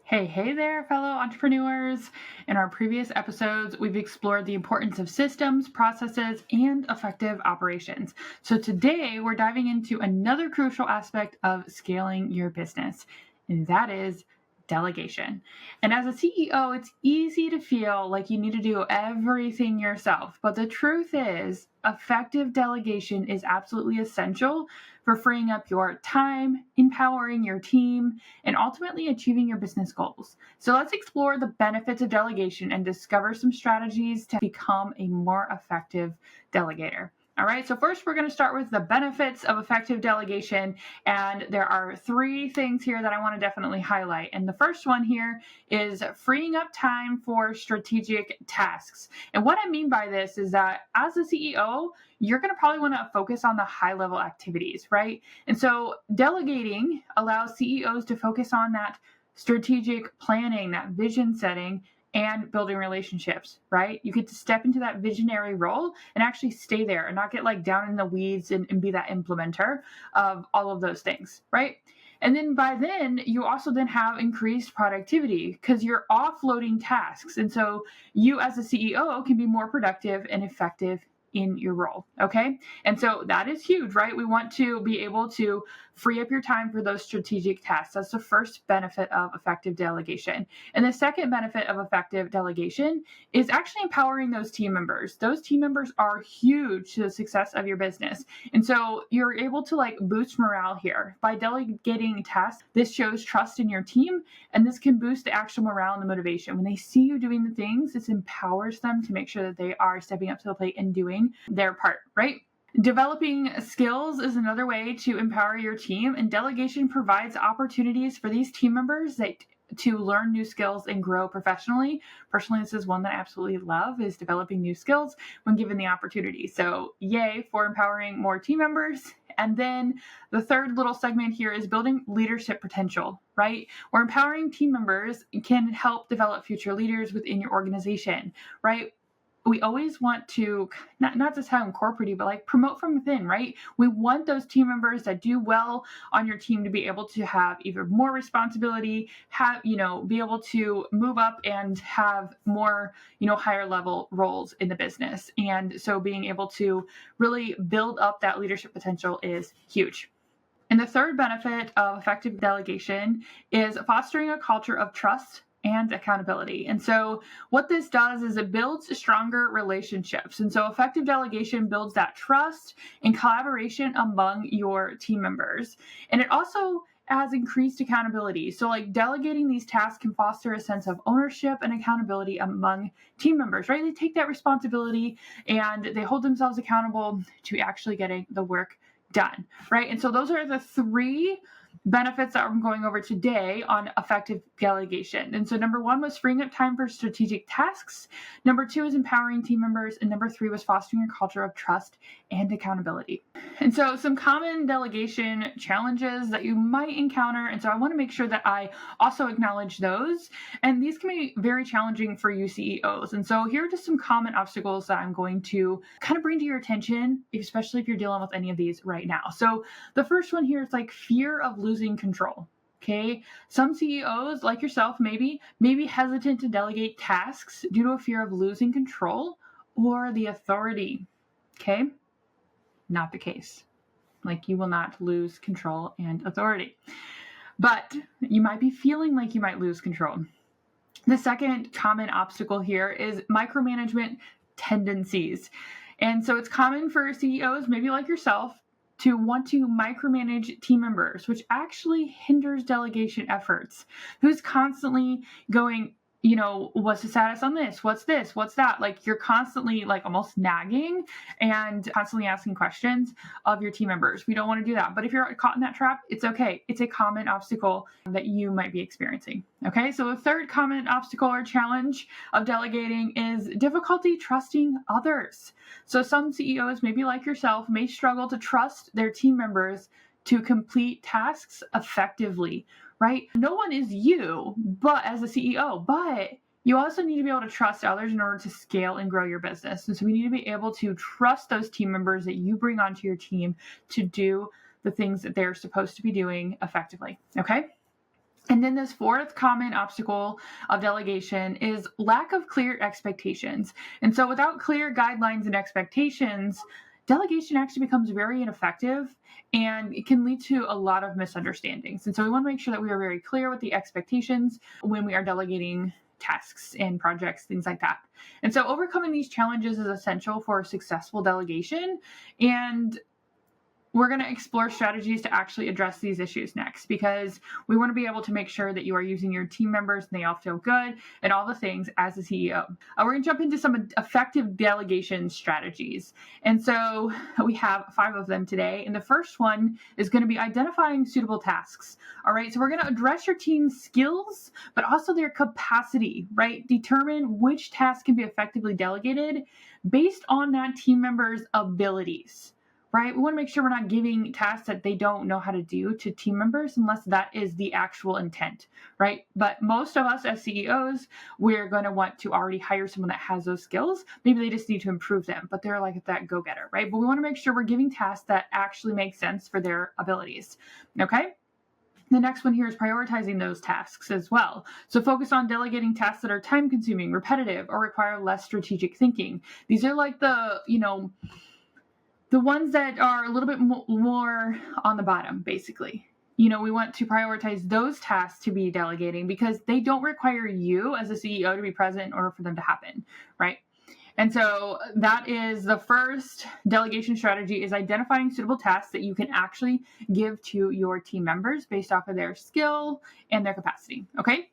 Hey there, fellow entrepreneurs. In our previous episodes, we've explored the importance of systems, processes, and effective operations. So today, we're diving into another crucial aspect of scaling your business, and that is delegation. And as a CEO, it's easy to feel like you need to do everything yourself. But the truth is, effective delegation is absolutely essential for freeing up your time, empowering your team, and ultimately achieving your business goals. So let's explore the benefits of delegation and discover some strategies to become a more effective delegator. All right, so first we're going to start with the benefits of effective delegation. And there are three things here that I want to definitely highlight. And the first one here is freeing up time for strategic tasks. And what I mean by this is that as a CEO, you're going to probably want to focus on the high level activities, right? And so delegating allows CEOs to focus on that strategic planning, that vision setting, and building relationships, right? You get to step into that visionary role and actually stay there and not get like down in the weeds and be that implementer of all of those things, right? And then by then, you also then have increased productivity because you're offloading tasks. And so you as a CEO can be more productive and effective in your role. Okay. And so that is huge, right? We want to be able to free up your time for those strategic tasks. That's the first benefit of effective delegation. And the second benefit of effective delegation is actually empowering those team members. Those team members are huge to the success of your business. And so you're able to like boost morale here by delegating tasks. This shows trust in your team, and this can boost the actual morale and the motivation. When they see you doing the things, this empowers them to make sure that they are stepping up to the plate and doing their part, right? Developing skills is another way to empower your team, and delegation provides opportunities for these team members to learn new skills and grow professionally. Personally, this is one that I absolutely love, is developing new skills when given the opportunity. So yay for empowering more team members. And then the third little segment here is building leadership potential, right? Where empowering team members can help develop future leaders within your organization, right? We always want to not just sound corporate, but like promote from within, right? We want those team members that do well on your team to be able to have even more responsibility, be able to move up and have more, higher level roles in the business. And so being able to really build up that leadership potential is huge. And the third benefit of effective delegation is fostering a culture of trust and accountability. And so what this does is it builds stronger relationships. And so effective delegation builds that trust and collaboration among your team members. And it also has increased accountability. So like delegating these tasks can foster a sense of ownership and accountability among team members, right? They take that responsibility and they hold themselves accountable to actually getting the work done, right? And so those are the three benefits that I'm going over today on effective delegation. And so number one was freeing up time for strategic tasks. Number two is empowering team members. And number three was fostering a culture of trust and accountability. And so some common delegation challenges that you might encounter. And so I want to make sure that I also acknowledge those. And these can be very challenging for you CEOs. And so here are just some common obstacles that I'm going to kind of bring to your attention, especially if you're dealing with any of these right now. So the first one here is like fear of losing control. Okay. Some CEOs like yourself maybe hesitant to delegate tasks due to a fear of losing control or the authority. Okay. Not the case. Like you will not lose control and authority, but you might be feeling like you might lose control. The second common obstacle here is micromanagement tendencies. And so it's common for CEOs, maybe like yourself, to want to micromanage team members, which actually hinders delegation efforts. Who's constantly going, what's the status on this? What's this? What's that? Like you're constantly like almost nagging and constantly asking questions of your team members. We don't want to do that. But if you're caught in that trap, it's okay. It's a common obstacle that you might be experiencing. Okay. So the third common obstacle or challenge of delegating is difficulty trusting others. So some CEOs, maybe like yourself, may struggle to trust their team members to complete tasks effectively, right? No one is you, but as a CEO, but you also need to be able to trust others in order to scale and grow your business. And so we need to be able to trust those team members that you bring onto your team to do the things that they're supposed to be doing effectively. Okay. And then this fourth common obstacle of delegation is lack of clear expectations. And so without clear guidelines and expectations, delegation actually becomes very ineffective and it can lead to a lot of misunderstandings. And so we want to make sure that we are very clear with the expectations when we are delegating tasks and projects, things like that. And so overcoming these challenges is essential for successful delegation. And we're going to explore strategies to actually address these issues next, because we want to be able to make sure that you are using your team members and they all feel good and all the things as a CEO. We're going to jump into some effective delegation strategies. And so we have 5 of them today. And the first one is going to be identifying suitable tasks. All right. So we're going to address your team's skills, but also their capacity, right? Determine which tasks can be effectively delegated based on that team member's abilities. Right? We want to make sure we're not giving tasks that they don't know how to do to team members unless that is the actual intent, right? But most of us as CEOs, we're going to want to already hire someone that has those skills. Maybe they just need to improve them, but they're like that go-getter, right? But we want to make sure we're giving tasks that actually make sense for their abilities, okay? The next one here is prioritizing those tasks as well. So focus on delegating tasks that are time-consuming, repetitive, or require less strategic thinking. These are like the ones that are a little bit more on the bottom, basically. We want to prioritize those tasks to be delegating because they don't require you as a CEO to be present in order for them to happen, right? And so that is the first delegation strategy, is identifying suitable tasks that you can actually give to your team members based off of their skill and their capacity, okay?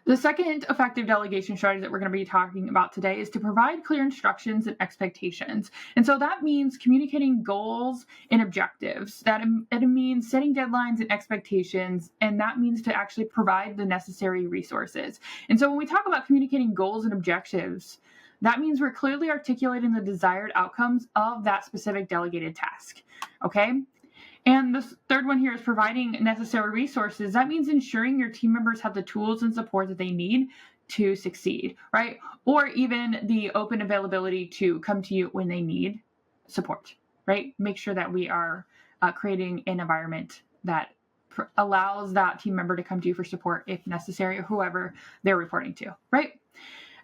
The second effective delegation strategy that we're going to be talking about today is to provide clear instructions and expectations. And so that means communicating goals and objectives. It means setting deadlines and expectations, and that means to actually provide the necessary resources. And so when we talk about communicating goals and objectives, that means we're clearly articulating the desired outcomes of that specific delegated task, okay? And the third one here is providing necessary resources. That means ensuring your team members have the tools and support that they need to succeed, right? Or even the open availability to come to you when they need support, right? Make sure that we are creating an environment that allows that team member to come to you for support if necessary, or whoever they're reporting to, right?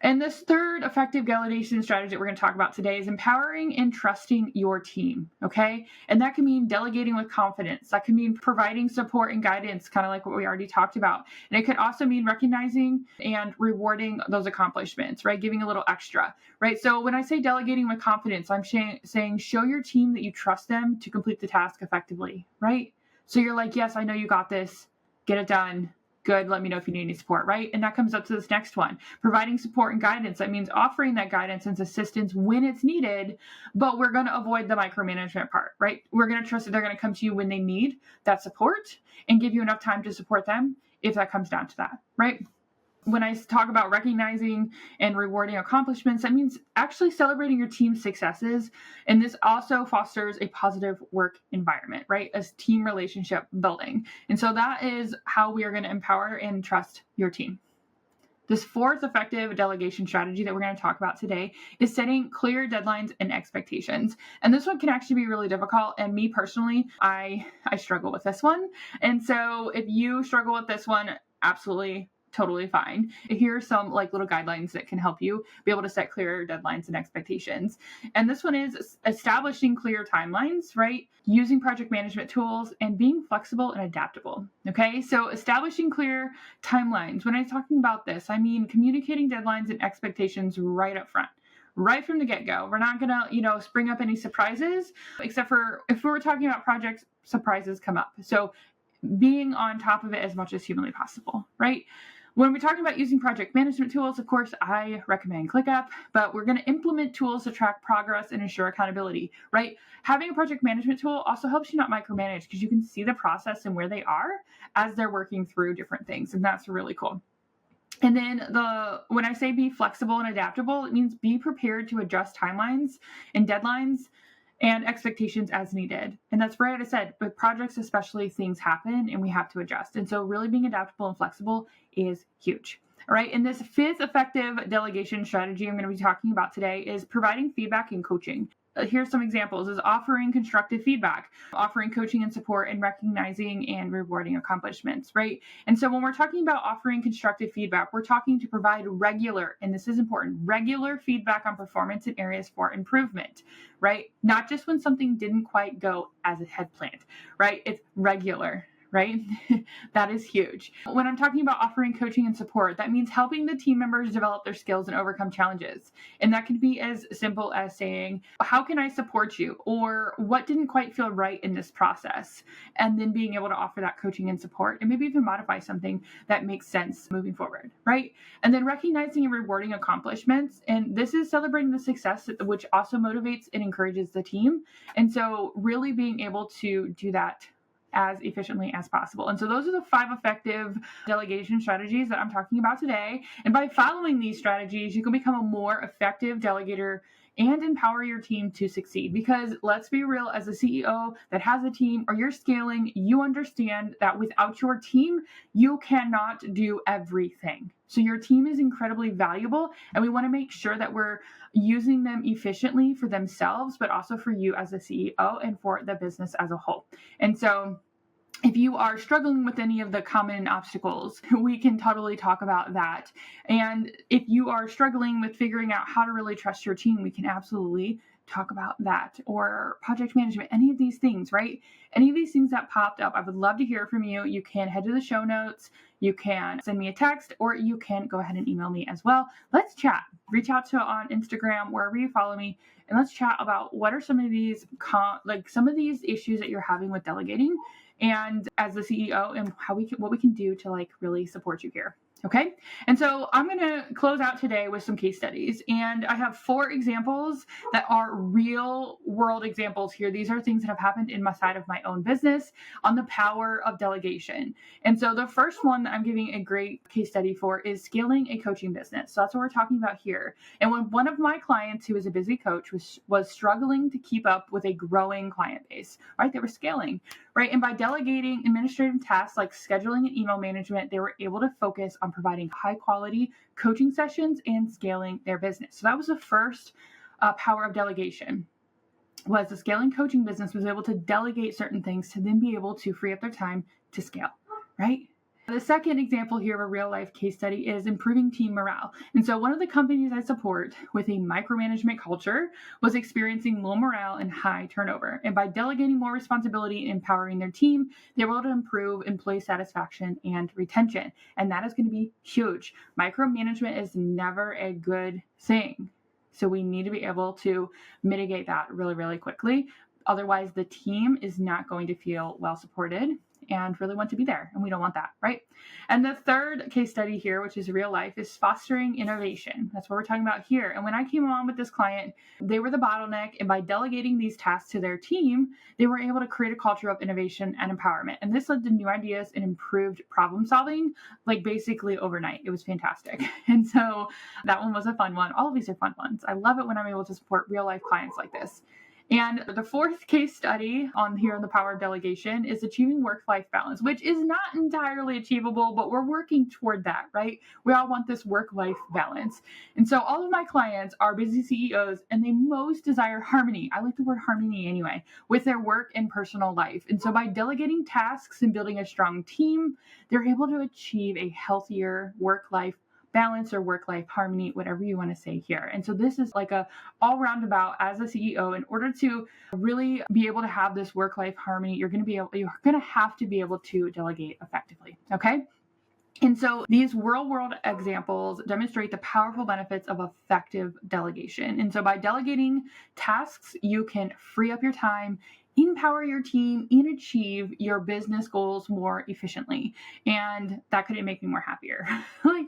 And this third effective delegation strategy that we're going to talk about today is empowering and trusting your team, okay? And that can mean delegating with confidence. That can mean providing support and guidance, kind of like what we already talked about. And it could also mean recognizing and rewarding those accomplishments, right? Giving a little extra, right? So when I say delegating with confidence, I'm saying show your team that you trust them to complete the task effectively, right? So you're like, yes, I know you got this. Get it done. Good, let me know if you need any support, right? And that comes up to this next one, providing support and guidance. That means offering that guidance and assistance when it's needed, but we're going to avoid the micromanagement part, right? We're going to trust that they're going to come to you when they need that support and give you enough time to support them if that comes down to that, right? When I talk about recognizing and rewarding accomplishments, that means actually celebrating your team's successes. And this also fosters a positive work environment, right? As team relationship building. And so that is how we are going to empower and trust your team. This fourth effective delegation strategy that we're going to talk about today is setting clear deadlines and expectations. And this one can actually be really difficult. And me personally, I struggle with this one. And so if you struggle with this one, absolutely totally fine. Here are some little guidelines that can help you be able to set clear deadlines and expectations. And this one is establishing clear timelines, right? Using project management tools and being flexible and adaptable. Okay, so establishing clear timelines. When I'm talking about this, I mean communicating deadlines and expectations right up front. Right from the get-go. We're not gonna, spring up any surprises, except for if we're talking about projects, surprises come up. So being on top of it as much as humanly possible, right? When we're talking about using project management tools, of course, I recommend ClickUp, but we're going to implement tools to track progress and ensure accountability, right? Having a project management tool also helps you not micromanage because you can see the process and where they are as they're working through different things, and that's really cool. And then when I say be flexible and adaptable, it means be prepared to adjust timelines and deadlines and expectations as needed. And that's right, I said, with projects especially, things happen and we have to adjust. And so really being adaptable and flexible is huge. All right, and this fifth effective delegation strategy I'm going to be talking about today is providing feedback and coaching. here's some examples, is offering constructive feedback, offering coaching and support, and recognizing and rewarding accomplishments, right? And so when we're talking about offering constructive feedback, we're talking to provide regular, and this is important, regular feedback on performance and areas for improvement, right? Not just when something didn't quite go as it had planned, right? It's regular. Right? That is huge. When I'm talking about offering coaching and support, that means helping the team members develop their skills and overcome challenges. And that can be as simple as saying, how can I support you? Or what didn't quite feel right in this process? And then being able to offer that coaching and support and maybe even modify something that makes sense moving forward, right? And then recognizing and rewarding accomplishments. And this is celebrating the success, which also motivates and encourages the team. And so really being able to do that as efficiently as possible. And so those are the 5 effective delegation strategies that I'm talking about today. And by following these strategies, you can become a more effective delegator and empower your team to succeed. Because let's be real, as a CEO that has a team or you're scaling, you understand that without your team, you cannot do everything. So your team is incredibly valuable, and we want to make sure that we're using them efficiently for themselves, but also for you as a CEO and for the business as a whole. And so if you are struggling with any of the common obstacles, we can totally talk about that. And if you are struggling with figuring out how to really trust your team, we can absolutely talk about that, or project management, any of these things, right? Any of these things that popped up, I would love to hear from you. You can head to the show notes, you can send me a text, or you can go ahead and email me as well. Let's chat. Reach out to on Instagram, wherever you follow me, and let's chat about what are some of these some of these issues that you're having with delegating, and as the CEO, and what we can do to really support you here. Okay. And so I'm going to close out today with some case studies, and I have 4 examples that are real world examples here. These are things that have happened in my side of my own business on the power of delegation. And so the first one that I'm giving a great case study for is scaling a coaching business. So that's what we're talking about here. And when one of my clients, who is a busy coach, was struggling to keep up with a growing client base, right? They were scaling, right? And by delegating administrative tasks like scheduling and email management, they were able to focus on providing high quality coaching sessions and scaling their business. So that was the first power of delegation. Was the scaling coaching business was able to delegate certain things to then be able to free up their time to scale, right? The second example here of a real life case study is improving team morale. And so one of the companies I support with a micromanagement culture was experiencing low morale and high turnover. And by delegating more responsibility and empowering their team, they were able to improve employee satisfaction and retention. And that is going to be huge. Micromanagement is never a good thing. So we need to be able to mitigate that really, really quickly. Otherwise, the team is not going to feel well supported and really want to be there. And we don't want that, right? And the third case study here, which is real life, is fostering innovation. That's what we're talking about here. And when I came on with this client, they were the bottleneck. And by delegating these tasks to their team, they were able to create a culture of innovation and empowerment. And this led to new ideas and improved problem solving, basically overnight. It was fantastic. And so that one was a fun one. All of these are fun ones. I love it when I'm able to support real life clients like this. And the fourth case study on the power of delegation is achieving work-life balance, which is not entirely achievable, but we're working toward that, right? We all want this work-life balance. And so all of my clients are busy CEOs, and they most desire harmony. I like the word harmony anyway, with their work and personal life. And so by delegating tasks and building a strong team, they're able to achieve a healthier work-life balance or work-life harmony, whatever you want to say here. And so this is like a all roundabout as a CEO. In order to really be able to have this work-life harmony, you're going to have to be able to delegate effectively. Okay. And so these real world examples demonstrate the powerful benefits of effective delegation. And so by delegating tasks, you can free up your time, empower your team, and achieve your business goals more efficiently. And that couldn't make me more happier.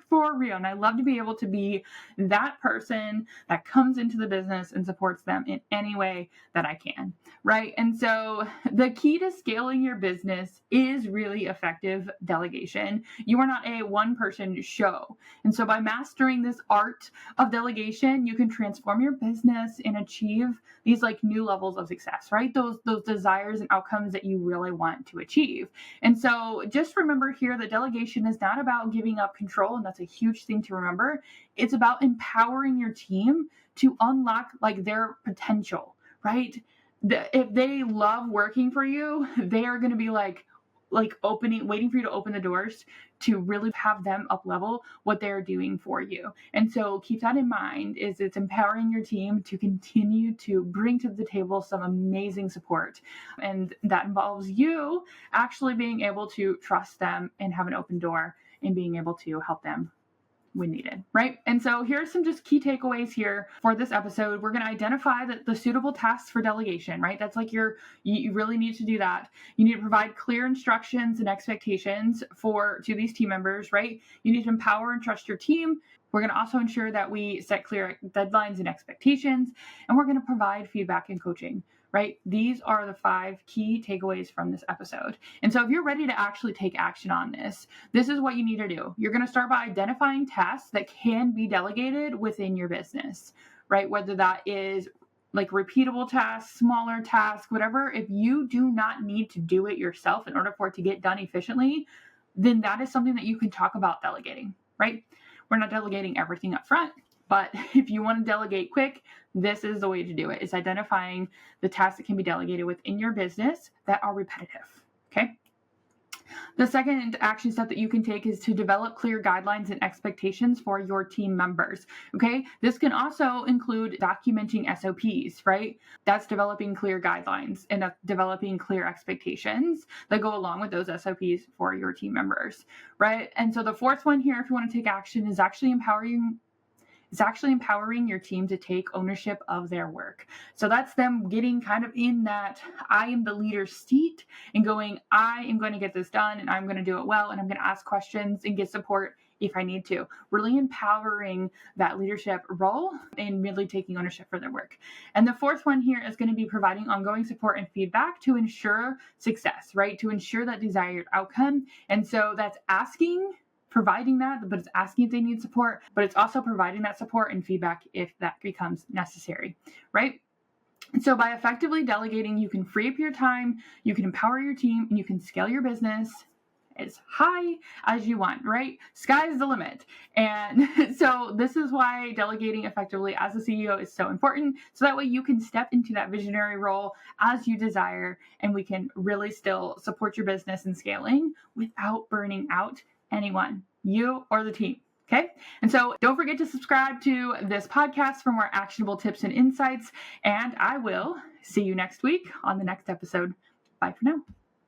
For real. And I love to be able to be that person that comes into the business and supports them in any way that I can, right? And so the key to scaling your business is really effective delegation. You are not a one-person show. And so by mastering this art of delegation, you can transform your business and achieve these new levels of success, right? Those desires and outcomes that you really want to achieve. And so just remember here that delegation is not about giving up control, and that's a huge thing to remember. It's about empowering your team to unlock their potential, right? If they love working for you, they are going to be like waiting for you to open the doors to really have them up level what they're doing for you. And so keep that in mind, is it's empowering your team to continue to bring to the table some amazing support. And that involves you actually being able to trust them and have an open door and being able to help them when needed, right? And so here's some just key takeaways here for this episode. We're going to identify the suitable tasks for delegation, right? That's like you really need to do that. You need to provide clear instructions and expectations to these team members, right? You need to empower and trust your team. We're going to also ensure that we set clear deadlines and expectations, and we're going to provide feedback and coaching, right? These are the 5 key takeaways from this episode. And so if you're ready to actually take action on this is what you need to do. You're going to start by identifying tasks that can be delegated within your business, right? Whether that is like repeatable tasks, smaller tasks, whatever. If you do not need to do it yourself in order for it to get done efficiently, then that is something that you can talk about delegating, right? We're not delegating everything up front, but if you want to delegate quick, this is the way to do it. It's identifying the tasks that can be delegated within your business that are repetitive, okay? The second action step that you can take is to develop clear guidelines and expectations for your team members, okay? This can also include documenting SOPs, right? That's developing clear guidelines and developing clear expectations that go along with those SOPs for your team members, right? And so the fourth one here, if you want to take action, is actually empowering your team to take ownership of their work. So that's them getting kind of in that I am the leader's seat and going, I am going to get this done and I'm going to do it well and I'm going to ask questions and get support if I need to. Really empowering that leadership role and really taking ownership for their work. And the fourth one here is going to be providing ongoing support and feedback to ensure success, right? To ensure that desired outcome. And so that's providing that, but it's asking if they need support, but it's also providing that support and feedback if that becomes necessary, right? And so by effectively delegating, you can free up your time, you can empower your team, and you can scale your business as high as you want, right? Sky's the limit. And so this is why delegating effectively as a CEO is so important. So that way you can step into that visionary role as you desire, and we can really still support your business and scaling without burning out anyone, you or the team. Okay. And so don't forget to subscribe to this podcast for more actionable tips and insights. And I will see you next week on the next episode. Bye for now.